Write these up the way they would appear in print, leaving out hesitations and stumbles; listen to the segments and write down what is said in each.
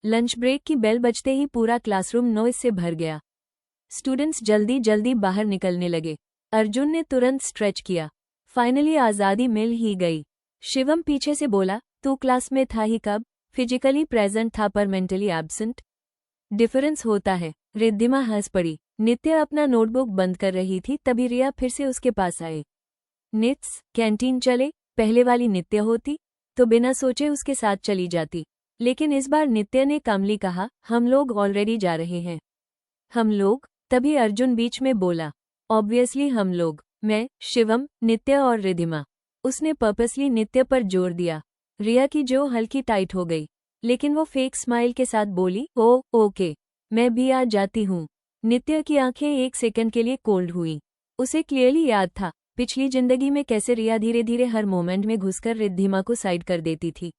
Lunch break की bell बजते ही पूरा क्लासरूम नॉइज से भर गया। स्टूडेंट्स जल्दी जल्दी बाहर निकलने लगे। अर्जुन ने तुरंत स्ट्रेच किया। फाइनली आज़ादी मिल ही गई। शिवम पीछे से बोला, तू क्लास में था ही कब? फिजिकली प्रेजेंट था पर मेंटली एब्सेंट। डिफरेंस होता है। रिद्धिमा हंस पड़ी। नित्य अपना नोटबुक बंद कर रही थी, तभी रिया फिर से उसके पास आए। नित्स, कैंटीन चले? पहले वाली नित्य होती तो बिना सोचे उसके साथ चली जाती, लेकिन इस बार नित्य ने कामली कहा, हम लोग ऑलरेडी जा रहे हैं। हम लोग? तभी अर्जुन बीच में बोला, ऑब्वियसली हम लोग, मैं, शिवम, नित्य और रिद्धिमा। उसने पर्पसली नित्य पर जोर दिया। रिया की जो हल्की टाइट हो गई, लेकिन वो फेक स्माइल के साथ बोली, ओ ओके, मैं भी आ जाती हूँ। नित्य की आंखें एक सेकंड के लिए कोल्ड हुई। उसे क्लियरली याद था पिछली जिंदगी में कैसे रिया धीरे धीरे हर मोमेंट में घुसकर रिद्धिमा को साइड कर देती थी।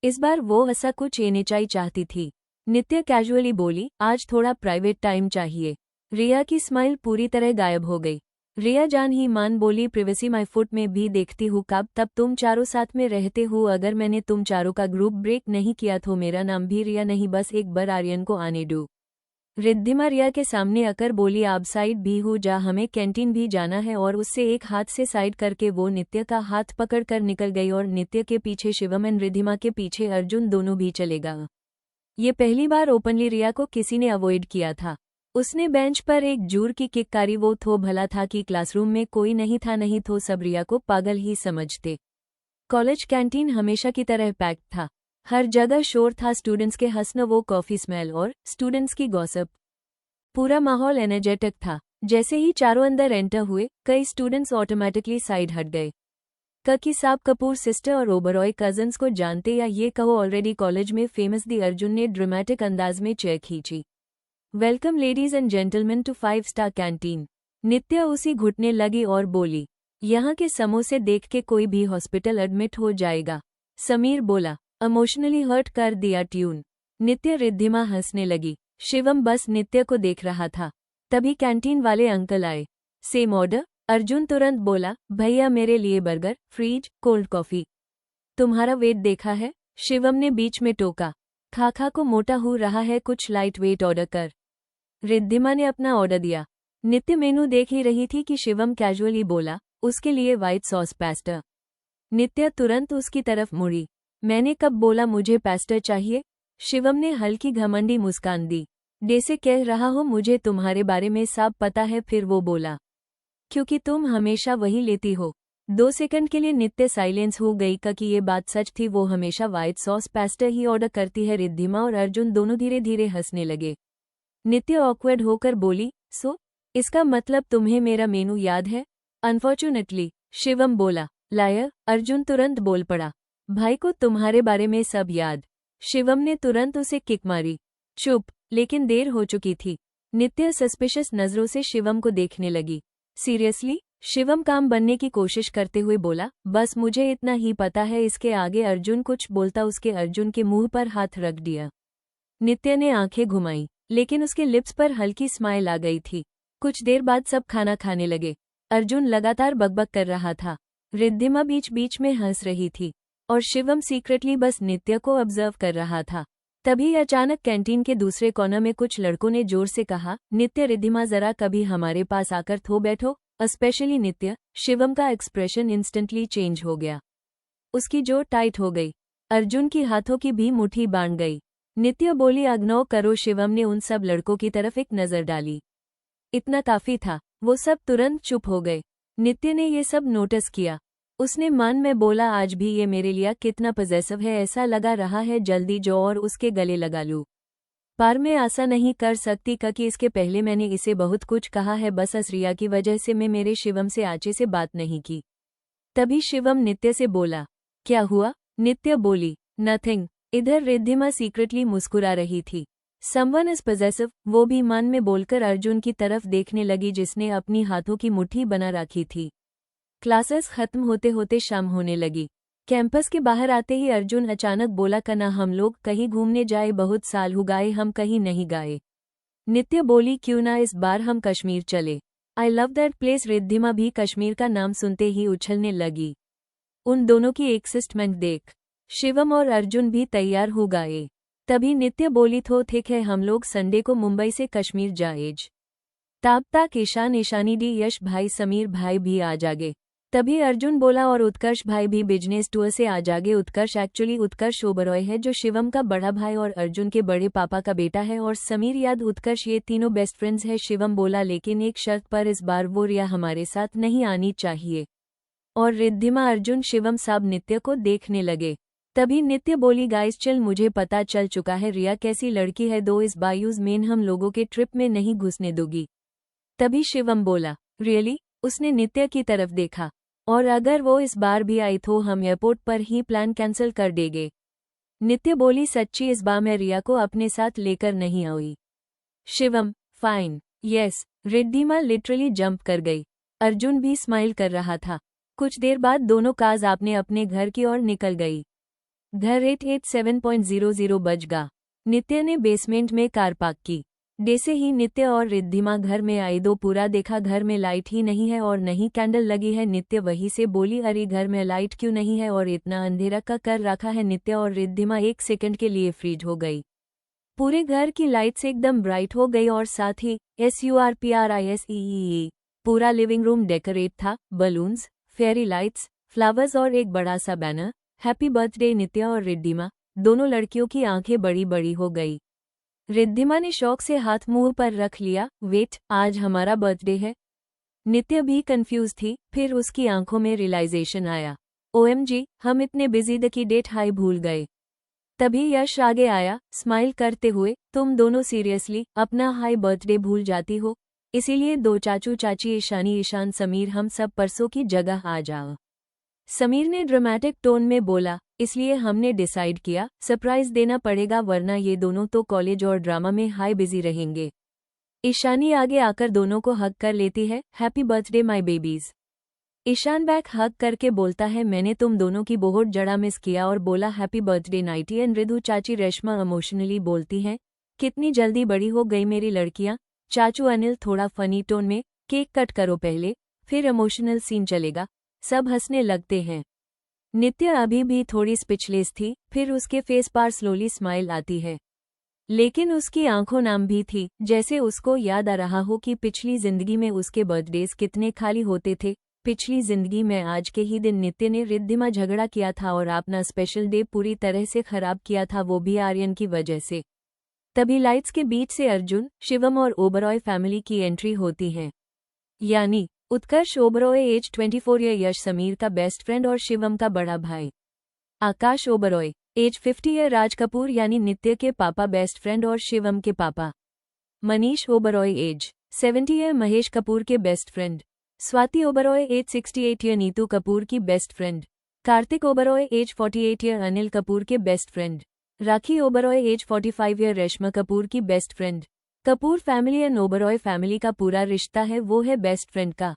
इस बार वो ऐसा कुछ एनएचआई चाहती थी। नित्य कैजुअली बोली, आज थोड़ा प्राइवेट टाइम चाहिए। रिया की स्माइल पूरी तरह गायब हो गई। रिया जान ही मान बोली, प्रिवेसी माय फुट में भी देखती हूँ कब तब तुम चारों साथ में रहते हो। अगर मैंने तुम चारों का ग्रुप ब्रेक नहीं किया तो मेरा नाम भी रिया नहीं, बस एक बार आर्यन को आने दो। रिद्धिमा रिया के सामने आकर बोली, आप साइड भी हो जा, हमें कैंटीन भी जाना है। और उससे एक हाथ से साइड करके वो नित्य का हाथ पकड़कर निकल गई और नित्य के पीछे शिवम एंड रिद्धिमा के पीछे अर्जुन दोनों भी चलेगा। ये पहली बार ओपनली रिया को किसी ने अवॉइड किया था। उसने बेंच पर एक जोर की किक कारी, वो तो भला था कि क्लासरूम में कोई नहीं था, नहीं तो सब रिया को पागल ही समझते। कॉलेज कैंटीन हमेशा की तरह पैक्ड था। हर जगह शोर था, स्टूडेंट्स के हंसना, वो कॉफी स्मेल और स्टूडेंट्स की गॉसिप। पूरा माहौल एनर्जेटिक था। जैसे ही चारों अंदर एंटर हुए, कई स्टूडेंट्स ऑटोमेटिकली साइड हट गए। ककी साब कपूर सिस्टर और ओबरॉय कजन्स को जानते या ये कहो ऑलरेडी कॉलेज में फेमस दी। अर्जुन ने ड्रामेटिक अंदाज में चेयर खींची। Welcome ladies and gentleman to 5 star canteen. Nitya उसी घुटने लगी और बोली, यहाँ के समोसे देख के कोई भी हॉस्पिटल एडमिट हो जाएगा। समीर बोला, इमोशनली हर्ट कर दिया ट्यून। नित्य रिद्धिमा हंसने लगी। शिवम बस नित्य को देख रहा था। तभी कैंटीन वाले अंकल आए। Same order? अर्जुन तुरंत बोला, भैया मेरे लिए बर्गर, फ्रीज, कोल्ड कॉफी। तुम्हारा वेट देखा है? शिवम ने बीच में टोका। खा खा को मोटा हो रहा है, कुछ लाइट वेट ऑर्डर कर। रिद्धिमा ने अपना ऑर्डर दिया। नित्य मेनू देख ही रही थी कि शिवम कैजुअली बोला, उसके लिए व्हाइट सॉस पेस्टर। नित्य तुरंत उसकी तरफ मुड़ी। मैंने कब बोला मुझे पेस्टर चाहिए? शिवम ने हल्की घमंडी मुस्कान दी। डे से कह रहा हो मुझे तुम्हारे बारे में सब पता है। फिर वो बोला, क्योंकि तुम हमेशा वही लेती हो। 2 सेकंड के लिए नित्य साइलेंस हो गई कि ये बात सच थी, वो हमेशा व्हाइट सॉस पेस्टर ही ऑर्डर करती है। रिद्धिमा और अर्जुन दोनों धीरे धीरे हंसने लगे। नित्य ऑकवर्ड होकर बोली, सो इसका मतलब तुम्हें मेरा मेनू याद है? अनफॉर्चुनेटली, शिवम बोला। लायर, अर्जुन तुरंत बोल पड़ा, भाई को तुम्हारे बारे में सब याद। शिवम ने तुरंत उसे किक मारी। चुप, लेकिन देर हो चुकी थी। नित्य सस्पिशियस नजरों से शिवम को देखने लगी। सीरियसली? शिवम काम बनने की कोशिश करते हुए बोला, बस मुझे इतना ही पता है। इसके आगे अर्जुन कुछ बोलता उसके अर्जुन के मुंह पर हाथ रख दिया। नित्य ने आंखें घुमाई, लेकिन उसके लिप्स पर हल्की स्माइल आ गई थी। कुछ देर बाद सब खाना खाने लगे। अर्जुन लगातार बकबक कर रहा था। रिद्धिमा बीच बीच में हंस रही थी और शिवम सीक्रेटली बस नित्य को ऑब्जर्व कर रहा था। तभी अचानक कैंटीन के दूसरे कॉर्नर में कुछ लड़कों ने जोर से कहा, नित्य, रिद्धिमा जरा कभी हमारे पास आकर थो बैठो। स्पेशली नित्य। शिवम का एक्सप्रेशन इंस्टेंटली चेंज हो गया। उसकी जो टाइट हो गई। अर्जुन की हाथों की भी मुट्ठी बांध गई। नित्य बोली, इग्नोर करो। शिवम ने उन सब लड़कों की तरफ एक नजर डाली। इतना काफी था। वो सब तुरंत चुप हो गए। नित्य ने ये सब नोटिस किया। उसने मन में बोला, आज भी ये मेरे लिए कितना पॉजेसिव है, ऐसा लगा रहा है जल्दी जो और उसके गले लगा लूं। पर मैं ऐसा नहीं कर सकती क्योंकि इसके पहले मैंने इसे बहुत कुछ कहा है, बस रिया की वजह से मैं मेरे शिवम से आचे से बात नहीं की। तभी शिवम नित्य से बोला, क्या हुआ? नित्य बोली, नथिंग। इधर रिद्धिमा सीक्रेटली मुस्कुरा रही थी। समवन इज पॉजेसिव, वो भी मन में बोलकर अर्जुन की तरफ देखने लगी जिसने अपनी हाथों की मुट्ठी बना रखी थी। क्लासेस खत्म होते होते शाम होने लगी। कैंपस के बाहर आते ही अर्जुन अचानक बोला, कना हम लोग कहीं घूमने जाए, बहुत साल हो गए हम कहीं नहीं गए। नित्य बोली, क्यों ना इस बार हम कश्मीर चले। I love that place. Riddhima भी कश्मीर का नाम सुनते ही उछलने लगी। उन दोनों की एक्साइटमेंट देख शिवम और अर्जुन भी तैयार हो गए। तभी नित्य बोली तो ठीक है, हम लोग संडे को मुंबई से कश्मीर जाएज। ताब तक ईशान, ईशानी डी, यश भाई, समीर भाई भी आ जागे। तभी अर्जुन बोला और उत्कर्ष भाई भी बिजनेस टूर से आ जागे। उत्कर्ष एक्चुअली उत्कर्ष ओबरॉय है जो शिवम का बड़ा भाई और अर्जुन के बड़े पापा का बेटा है, और समीर याद उत्कर्ष, ये तीनों बेस्ट फ्रेंड्स है। शिवम बोला लेकिन एक शर्त पर, इस बार वो रिया हमारे साथ नहीं आनी चाहिए। और रिद्धिमा, अर्जुन, शिवम सब नित्य को देखने लगे। तभी नित्य बोली गाइस चल, मुझे पता चल चुका है रिया कैसी लड़की है, दो इस बायूज मेन हम लोगों के ट्रिप में नहीं घुसने दूंगी। तभी शिवम बोला रियली? उसने नित्य की तरफ देखा, और अगर वो इस बार भी आई तो हम एयरपोर्ट पर ही प्लान कैंसिल कर देंगे। नित्य बोली सच्ची, इस बार मैं रिया को अपने साथ लेकर नहीं आई। Shivam fine, yes. Riddhima literally jump कर गई। अर्जुन भी स्माइल कर रहा था। कुछ देर बाद दोनों कार्स अपने अपने घर की ओर निकल गई। घर 887.00 बजगा। नित्य ने बेसमेंट में कार पार्क की। जैसे ही नित्य और रिद्धिमा घर में आई, दो पूरा देखा घर में लाइट ही नहीं है और नहीं कैंडल लगी है। नित्य वहीं से बोली अरे घर में लाइट क्यों नहीं है और इतना अंधेरा का कर रखा है। नित्य और रिद्धिमा एक सेकंड के लिए फ्रीज हो गई। पूरे घर की लाइट्स एकदम ब्राइट हो गई और साथ ही SURPRISEE पूरा लिविंग रूम डेकोरेट था। बलून्स, फेयरी लाइट्स, फ्लावर्स और एक बड़ा सा बैनर, हैप्पी बर्थडे। नित्य और रिद्धिमा दोनों लड़कियों की आंखें बड़ी बड़ी हो गई। रिद्धिमा ने शौक से हाथ मुंह पर रख लिया। वेट, आज हमारा बर्थडे है? नित्य भी कंफ्यूज थी, फिर उसकी आंखों में रियलाइजेशन आया। OMG, हम इतने बिजी द की डेट हाई भूल गए। तभी यश आगे आया स्माइल करते हुए, तुम दोनों सीरियसली अपना हाई बर्थडे भूल जाती हो? इसीलिए दो चाचू चाची, ईशानी, ईशान, समीर, हम सब परसों की जगह आ जाओ। समीर ने ड्रामेटिक टोन में बोला, इसलिए हमने डिसाइड किया सरप्राइज देना पड़ेगा, वरना ये दोनों तो कॉलेज और ड्रामा में हाई बिजी रहेंगे। ईशानी आगे आकर दोनों को हग कर लेती है, happy birthday my babies. Ishaan back hug करके बोलता है, मैंने तुम दोनों की बहुत जड़ा मिस किया, और बोला हैप्पी बर्थडे नाइटी। एंड रिधु चाची रेशमा इमोशनली बोलती हैं, कितनी जल्दी बड़ी हो गई मेरी लड़कियां। चाचू अनिल थोड़ा फनी टोन में, केक कट करो पहले, फिर इमोशनल सीन चलेगा। सब हंसने लगते हैं। नित्य अभी भी थोड़ी स्पीचलेस थी, फिर उसके फेस पर स्लोली स्माइल आती है, लेकिन उसकी आंखों नाम भी थी, जैसे उसको याद आ रहा हो कि पिछली जिंदगी में उसके बर्थडेज कितने खाली होते थे। पिछली जिंदगी में आज के ही दिन नित्य ने रिद्धिमा झगड़ा किया था और अपना स्पेशल डे पूरी तरह से खराब किया था, वो भी आर्यन की वजह से। तभी लाइट्स के बीच से अर्जुन, शिवम और ओबरॉय फैमिली की एंट्री होती है, यानी उत्कर्ष ओबरॉय एज 24 ईयर, यश समीर का बेस्ट फ्रेंड और शिवम का बड़ा भाई। आकाश ओबरॉय एज 50 ईयर, राज कपूर यानी नित्य के पापा बेस्ट फ्रेंड और शिवम के पापा। मनीष ओबरॉय एज 70 ईयर, महेश कपूर के best friend. Swati Oberoi age 68 year, Neetu Kapoor की best friend. Kartik Oberoi age 48 year, Anil Kapoor के best friend. Rakhi Oberoi age 45 year, Reshma Kapoor की best friend. Kapoor family and Oberoi family का पूरा रिश्ता है वो है बेस्ट फ्रेंड का।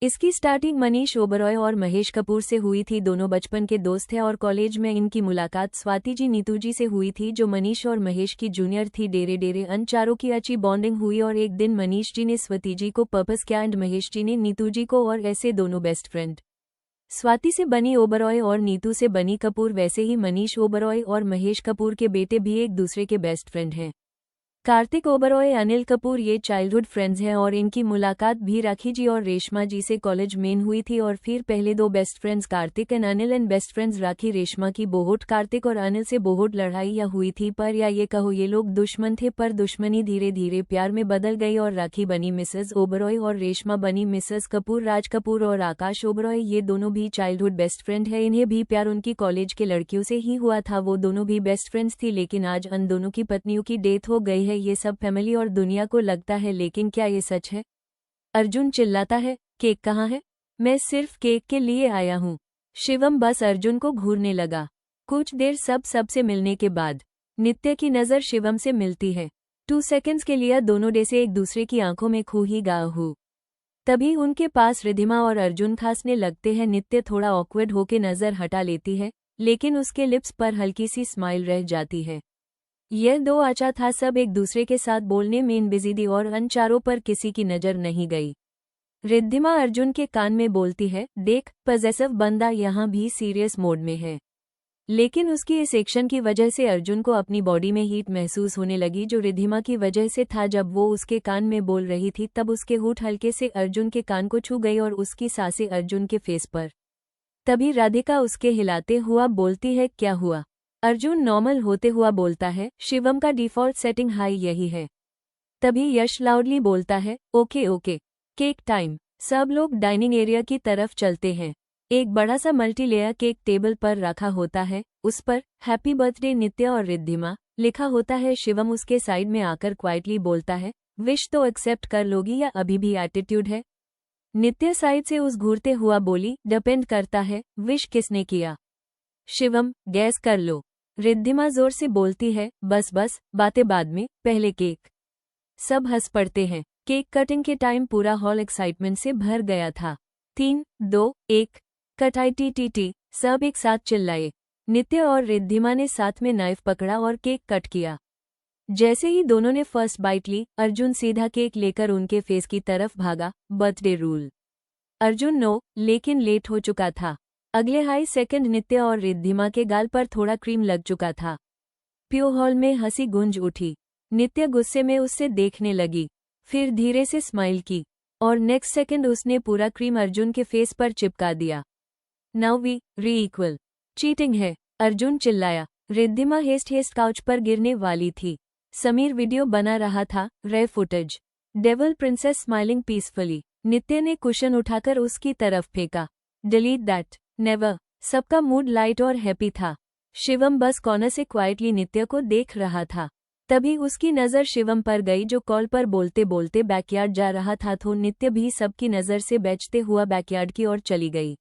इसकी स्टार्टिंग मनीष ओबरॉय और महेश कपूर से हुई थी, दोनों बचपन के दोस्त थे और कॉलेज में इनकी मुलाकात स्वाति जी नीतू जी से हुई थी, जो मनीष और महेश की जूनियर थी। डेरे डेरे अन चारों की अच्छी बॉन्डिंग हुई और एक दिन मनीष जी ने स्वाति जी को पर्पस किया एंड महेश जी ने नीतू जी को, और ऐसे दोनों बेस्ट फ्रेंड। स्वाति से बनी ओबरॉय और नीतू से बनी कपूर, वैसे ही मनीष ओबरॉय और महेश कपूर के बेटे भी एक दूसरे के बेस्ट फ्रेंड हैं। कार्तिक ओबरॉय, अनिल कपूर ये चाइल्डहुड फ्रेंड्स हैं और इनकी मुलाकात भी राखी जी और रेशमा जी से कॉलेज में हुई थी। और फिर पहले दो best friends Kartik and Anil and best friends Rakhi Reshma की बहुत कार्तिक और अनिल से बहुत लड़ाई हुई थी, पर या ये कहो ये लोग दुश्मन थे, पर दुश्मनी धीरे धीरे प्यार में बदल गई और राखी बनी मिसेस ओबरॉय और रेशमा बनी मिसेस कपूर। राज कपूर और आकाश ओबरॉय ये दोनों भी चाइल्डहुड बेस्ट फ्रेंड है, इन्हें भी प्यार उनकी कॉलेज के लड़कियों से ही हुआ था। वो दोनों भी बेस्ट फ्रेंड्स थी, लेकिन आज उन दोनों की पत्नियों की डेथ हो गई है। ये सब फैमिली और दुनिया को लगता है, लेकिन क्या ये सच है? अर्जुन चिल्लाता है, केक कहाँ है? मैं सिर्फ केक के लिए आया हूँ। शिवम बस अर्जुन को घूरने लगा। कुछ देर सबसे मिलने के बाद नित्य की नजर शिवम से मिलती है। 2 सेकंड्स के लिए दोनों डे से एक दूसरे की आंखों में खो ही गए हो। तभी उनके पास रिद्धिमा और अर्जुन खांसने लगते हैं। नित्य थोड़ा ऑकवर्ड होके नजर हटा लेती है, लेकिन उसके लिप्स पर हल्की सी स्माइल रह जाती है। यह दो अच्छा था, सब एक दूसरे के साथ बोलने में बिजी थी और अन चारों पर किसी की नजर नहीं गई। रिद्धिमा अर्जुन के कान में बोलती है, देख पजेसिव बंदा यहाँ भी सीरियस मोड में है। लेकिन उसकी इस एक्शन की वजह से अर्जुन को अपनी बॉडी में हीट महसूस होने लगी, जो रिद्धिमा की वजह से था। जब वो उसके कान में बोल रही थी तब उसके होंठ हल्के से अर्जुन के कान को छू गई और उसकी सांसें अर्जुन के फेस पर। तभी राधिका उसके हिलाते हुआ बोलती है, क्या हुआ? अर्जुन नॉर्मल होते हुआ बोलता है, शिवम का डिफ़ॉल्ट सेटिंग हाई यही है। तभी यश लाउडली बोलता है, ओके ओके, केक टाइम। सब लोग डाइनिंग एरिया की तरफ चलते हैं। एक बड़ा सा मल्टी लेयर केक टेबल पर रखा होता है, उस पर हैप्पी बर्थडे नित्य और रिद्धिमा लिखा होता है। शिवम उसके साइड में आकर क्वाइटली बोलता है, विश तो एक्सेप्ट कर लोगी या अभी भी एटीट्यूड है? नित्य साइड से उस घूरते हुआ बोली, डिपेंड करता है, विश किसने किया। शिवम, गैस कर लो। रिद्धिमा जोर से बोलती है, बस बस, बातें बाद में, पहले केक। सब हंस पड़ते हैं। केक कटिंग के टाइम पूरा हॉल एक्साइटमेंट से भर गया था। 3, 2, 1, कटाई टी, सब एक साथ चिल्लाए। नित्य और रिद्धिमा ने साथ में नाइफ पकड़ा और केक कट किया। जैसे ही दोनों ने फर्स्ट बाइट ली, अर्जुन सीधा केक लेकर उनके फेस की तरफ भागा। Birthday rule. अर्जुन नो, लेकिन लेट हो चुका था। अगले हाई सेकंड नित्य और रिद्धिमा के गाल पर थोड़ा क्रीम लग चुका था। प्यो हॉल में हंसी गूंज उठी। नित्य गुस्से में उससे देखने लगी, फिर धीरे से स्माइल की और नेक्स्ट सेकंड उसने पूरा क्रीम अर्जुन के फेस पर चिपका दिया। नाउ वी री इक्वल। चीटिंग है, अर्जुन चिल्लाया। रिद्धिमा हेस्ट काउच पर गिरने वाली थी। समीर वीडियो बना रहा था, rare footage. Devil princess smiling peacefully. Nitya ने कुशन उठाकर उसकी तरफ फेंका। Delete that, never. सबका मूड लाइट और हैप्पी था। शिवम बस कॉर्नर से क्वाइटली नित्य को देख रहा था। तभी उसकी नज़र शिवम पर गई, जो कॉल पर बोलते बोलते बैकयार्ड जा रहा था। तो नित्य भी सबकी नज़र से बचते हुआ बैकयार्ड की ओर चली गई।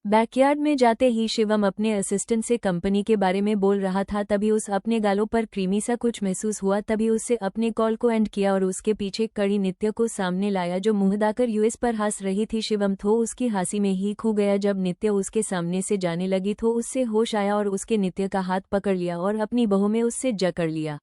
बैकयार्ड में जाते ही शिवम अपने असिस्टेंट से कंपनी के बारे में बोल रहा था। तभी उस अपने गालों पर क्रीमी सा कुछ महसूस हुआ। तभी उससे अपने कॉल को एंड किया और उसके पीछे खड़ी नित्य को सामने लाया, जो मुंह दाकर यूएस पर हंस रही थी। शिवम तो उसकी हंसी में ही खो गया। जब नित्य उसके सामने से जाने लगी तो उससे होश आया और उसके नित्य का हाथ पकड़ लिया और अपनी बाहों में उससे जकड़ लिया।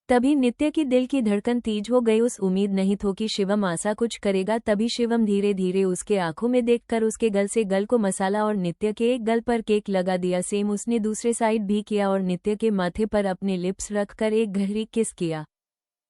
तभी नित्य की दिल की धड़कन तेज हो गई। उस उम्मीद नहीं थी कि शिवम ऐसा कुछ करेगा। तभी शिवम धीरे धीरे उसके आंखों में देखकर उसके गल से गल को मसाला और नित्य के एक गल पर केक लगा दिया। सेम उसने दूसरे साइड भी किया और नित्य के माथे पर अपने लिप्स रखकर एक गहरी किस किया।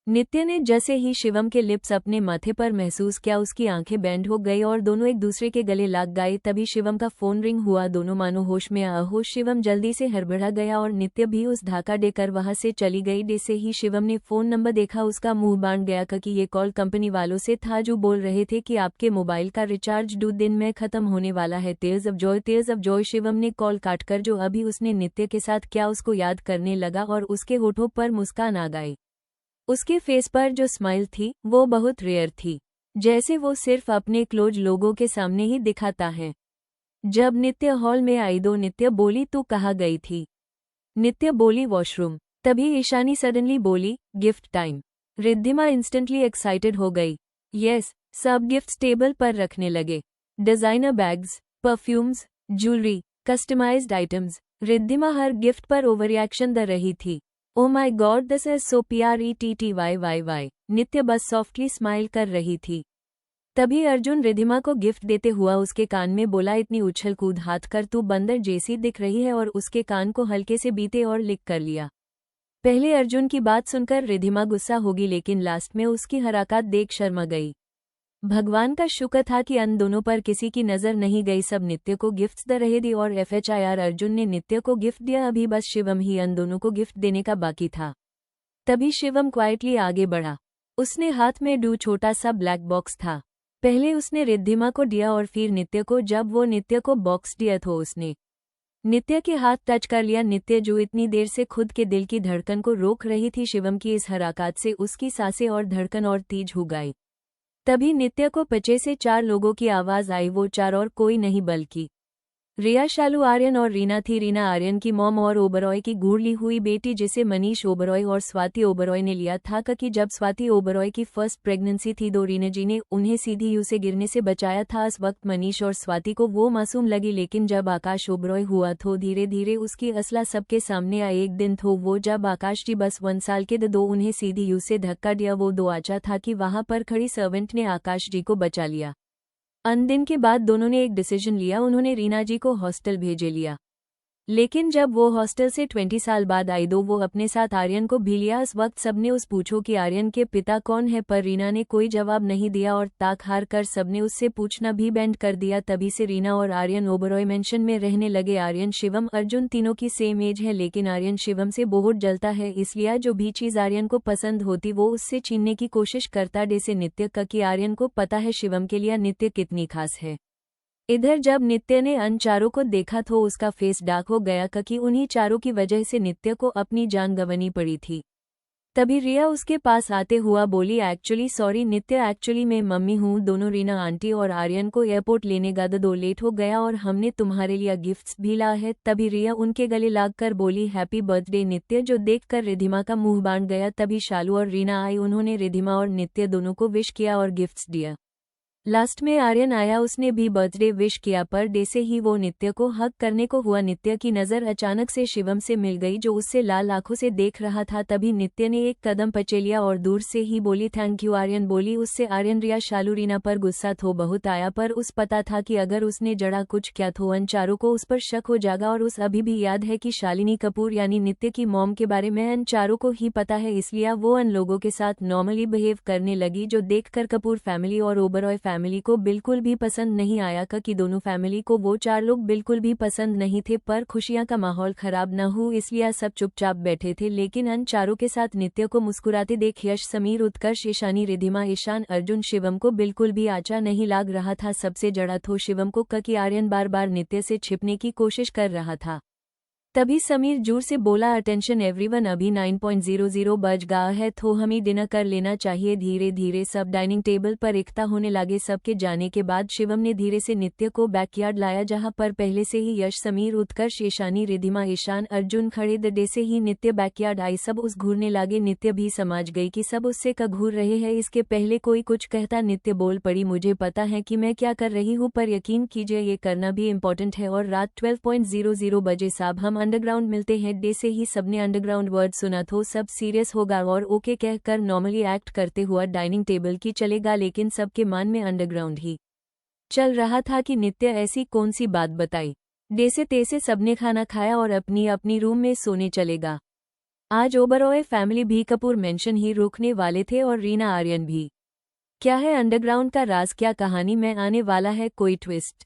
नित्य ने जैसे ही शिवम के लिप्स अपने माथे पर महसूस किया, उसकी आंखें बैंड हो गई और दोनों एक दूसरे के गले लग गए। तभी शिवम का फोन रिंग हुआ। दोनों मानो होश में आहोश। शिवम जल्दी से हड़बड़ा गया और नित्य भी उस धक्का देकर वहां से चली गई। जैसे ही शिवम ने फोन नंबर देखा, उसका मुंह बांध गया क्योंकि ये कॉल कंपनी वालों से था, जो बोल रहे थे कि आपके मोबाइल का रिचार्ज 2 दिन में खत्म होने वाला है। तेज ऑफ जॉय। शिवम ने कॉल काटकर जो अभी उसने नित्य के साथ किया उसको याद करने लगा और उसके होठों पर मुस्कान आ गई। उसके फेस पर जो स्माइल थी वो बहुत रेयर थी, जैसे वो सिर्फ अपने क्लोज लोगों के सामने ही दिखाता है। जब नित्य हॉल में आई तो नित्य बोली, तू कहाँ गई थी? नित्य बोली, वॉशरूम। तभी ईशानी सडनली बोली, gift time. Riddhima instantly excited हो गई। यस, सब गिफ्ट्स टेबल पर रखने लगे। Designer bags, perfumes, jewellery, customised items. Riddhima हर गिफ्ट पर ओवररिएक्शन दे रही थी। Oh my god, this is so PRETTYYY। Nitya बस सॉफ्टली स्माइल कर रही थी। तभी अर्जुन रिद्धिमा को गिफ्ट देते हुआ उसके कान में बोला, इतनी उछल कूद हाथ कर, तू बंदर जैसी दिख रही है, और उसके कान को हल्के से बीते और लिक कर लिया। पहले अर्जुन की बात सुनकर रिद्धिमा गुस्सा होगी, लेकिन लास्ट में उसकी हरकत देख शर्मा गई। भगवान का शुक्र था कि अन दोनों पर किसी की नजर नहीं गई। सब नित्य को गिफ्ट्स दे रहे थे और FHIR अर्जुन ने नित्य को गिफ्ट दिया। अभी बस शिवम ही अन दोनों को गिफ्ट देने का बाकी था। तभी शिवम क्वाइटली आगे बढ़ा। उसने हाथ में छोटा सा ब्लैक बॉक्स था। पहले उसने रिद्धिमा को दिया और फिर नित्य को। जब वो नित्य को बॉक्स दिया तो उसने नित्य के हाथ टच कर लिया। नित्य जो इतनी देर से खुद के दिल की धड़कन को रोक रही थी, शिवम की इस हरकत से उसकी सांसें और धड़कन और तेज हो गई। तभी नित्य को पीछे से 4 लोगों की आवाज आई। वो 4 और कोई नहीं बल्कि रिया, शालू आर्यन और रीना थी। रीना आर्यन की मॉम और ओबरॉय की गूढ़ हुई बेटी, जिसे मनीष ओबरॉय और स्वाति ओबरॉय ने लिया था। क्योंकि जब स्वाति ओबरॉय की फर्स्ट प्रेगनेंसी थी तो रीना जी ने उन्हें सीधी यू से गिरने से बचाया था। इस वक्त मनीष और स्वाति को वो मासूम लगी, लेकिन जब आकाश ओबरॉय हुआ तो धीरे धीरे उसकी असला सबके सामने आई। एक दिन तो वो जब आकाश जी बस 1 साल के दो उन्हें सीधी यू से धक्का दिया। वो दो आचा था कि वहां पर खड़ी सर्वेंट ने आकाश जी को बचा लिया। अन दिन के बाद दोनों ने एक डिसीजन लिया, उन्होंने रीना जी को हॉस्टल भेजे लिया। लेकिन जब वो हॉस्टल से 20 साल बाद आई तो वो अपने साथ आर्यन को भी लिया। उस वक्त सबने उस पूछो कि आर्यन के पिता कौन है, पर रीना ने कोई जवाब नहीं दिया और ताक हार कर सबने उससे पूछना भी बैंड कर दिया। तभी से रीना और आर्यन ओबरॉय मेंशन में रहने लगे। आर्यन शिवम अर्जुन तीनों की सेम एज है, लेकिन आर्यन शिवम से बहुत जलता है, इसलिए जो भी चीज आर्यन को पसंद होती वो उससे छीनने की कोशिश करता। जैसे नित्य का कि आर्यन को पता है शिवम के लिए नित्य कितनी खास है। इधर जब नित्य ने अन चारों को देखा तो उसका फेस डार्क हो गया क्योंकि उन्हीं चारों की वजह से नित्य को अपनी जान गंवानी पड़ी थी। तभी रिया उसके पास आते हुआ बोली, एक्चुअली सॉरी नित्य, एक्चुअली मैं मम्मी हूँ। दोनों रीना आंटी और आर्यन को एयरपोर्ट लेने गए दो लेट हो गया और हमने तुम्हारे लिए गिफ्ट्स भी ला है। तभी रिया उनके गले लागकर बोली, हैप्पी बर्थडे नित्य, जो देखकर रिधिमा का मुंह बांध गया। तभी शालू और रीना आई, उन्होंने रिधिमा और नित्य दोनों को विश किया और गिफ्ट्स दिया। लास्ट में आर्यन आया, उसने भी बर्थडे विश किया, पर जैसे ही वो नित्य को हग करने को हुआ नित्य की नज़र अचानक से शिवम से मिल गई जो उससे लाल आंखों से देख रहा था। तभी नित्य ने एक कदम पचे लिया और दूर से ही बोली, थैंक यू आर्यन बोली। उससे आर्यन रिया शालू रीना पर गुस्सा तो बहुत आया, पर उस पता था कि अगर उसने जड़ा कुछ क्या तो अन चारों को उस पर शक हो जाएगा। और उस अभी भी याद है कि शालिनी कपूर यानी नित्य की मॉम के बारे में अन चारों को ही पता है, इसलिए वो अन लोगों के साथ नॉर्मली बिहेव करने लगी, जो देखकर कपूर फैमिली और ओबरॉय फैमिली को बिल्कुल भी पसंद नहीं आया कि दोनों फैमिली को वो चार लोग बिल्कुल भी पसंद नहीं थे। पर खुशियां का माहौल खराब न हो इसलिए सब चुपचाप बैठे थे, लेकिन अन चारों के साथ नित्य को मुस्कुराते देख यश, समीर, उत्कर्ष, ईशानी, रिधिमा, ईशान, अर्जुन शिवम को बिल्कुल भी आचा नहीं लग रहा था। सबसे जड़ा तो शिवम को कि आर्यन बार बार नित्य से छिपने की कोशिश कर रहा था। तभी समीर जोर से बोला, अटेंशन एवरीवन, अभी 9:00 बज गया है तो हमें डिनर कर लेना चाहिए। धीरे धीरे सब डाइनिंग टेबल पर इकट्ठा होने लगे। सबके जाने के बाद शिवम ने धीरे से नित्य को बैकयार्ड लाया, जहां पर पहले से ही यश, समीर, उत्कर्ष, ईशानी, रिधिमा, ईशान, अर्जुन खड़े। दे से ही नित्य बैकयार्ड आई, सब उस घूरने लगे। नित्य भी समझ गई कि सब उससे का घूर रहे हैं। इसके पहले कोई कुछ कहता नित्य बोल पड़ी, मुझे पता है कि मैं क्या कर रही हूँ, पर यकीन कीजिए ये करना भी इम्पोर्टेंट है। और रात 12:00 बजे साहब हम अंडरग्राउंड मिलते हैं। डे से ही सबने अंडरग्राउंड वर्ड सुना तो सब सीरियस होगा और ओके कहकर नॉर्मली एक्ट करते हुआ डाइनिंग टेबल की चलेगा, लेकिन सबके मन में अंडरग्राउंड ही चल रहा था कि नित्य ऐसी कौन सी बात बताई। डे से तैसे सबने खाना खाया और अपनी अपनी रूम में सोने चलेगा। आज ओबरॉय फैमिली भी कपूर मेंशन ही रुकने वाले थे और रीना आर्यन भी। क्या है अंडरग्राउंड का राज, क्या कहानी में आने वाला है कोई ट्विस्ट?